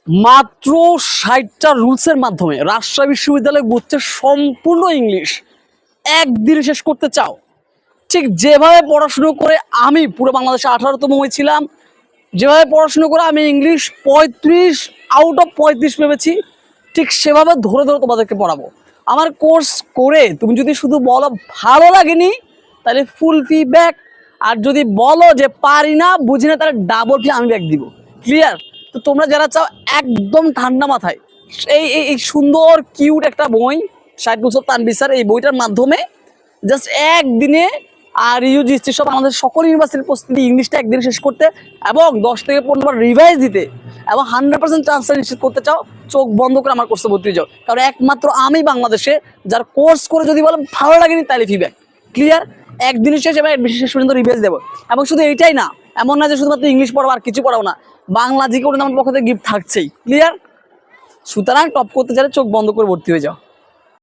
মাত্র 60টা রুলসের মাধ্যমে রাজশাহী বিশ্ববিদ্যালয় বুঝছে সম্পূর্ণ ইংলিশ একদিনে শেষ করতে চাও? ঠিক যেভাবে পড়াশুনো করে আমি পুরো বাংলাদেশে 18তম হয়েছিলাম, যেভাবে পড়াশুনো করে আমি ইংলিশ 35 আউট অফ 35 পেয়েছি, ঠিক সেভাবে ধরে ধরে তোমাদেরকে পড়াবো। আমার কোর্স করে তুমি যদি শুধু বলো ভালো লাগেনি, তাহলে ফুল ফি ব্যাক। আর যদি বলো যে পারি না, বুঝি না, তাহলে ডাবল ফি আমি ব্যাক দিব। ক্লিয়ার? তো তোমরা যারা চাও একদম ঠান্ডা মাথায় এই সুন্দর কিউট একটা বই 60 বছর তানভীর স্যার, এই বইটার মাধ্যমে জাস্ট একদিনে আর ইউজিসি সব আমাদের সকল ইউনিভার্সিটির প্রস্তুতি ইংলিশটা একদিনে শেষ করতে এবং 10 থেকে 15 বার রিভাইজ দিতে এবং 100% চান্স নিশ্চিত করতে চাও, চোখ বন্ধ করে আমার কোর্সে ভর্তি হয়ে যাও। কারণ একমাত্র আমি বাংলাদেশে যার কোর্স করে যদি বলো ভালো লাগেনি, তাহলে ফিডব্যাক। ক্লিয়ার? একদিনের শেষ এবং শেষ পর্যন্ত রিভাইজ দেবো। এবং শুধু এইটাই না, এমন না যে শুধুমাত্র ইংলিশ পড়াবো আর কিছু পড়াবো না, বাংলা জিকে ওটা আমার পক্ষ থেকে গিফট থাকছেই। ক্লিয়ার? সুতরাং টপ করতে চাইলে চোখ বন্ধ করে ভর্তি হয়ে যাও।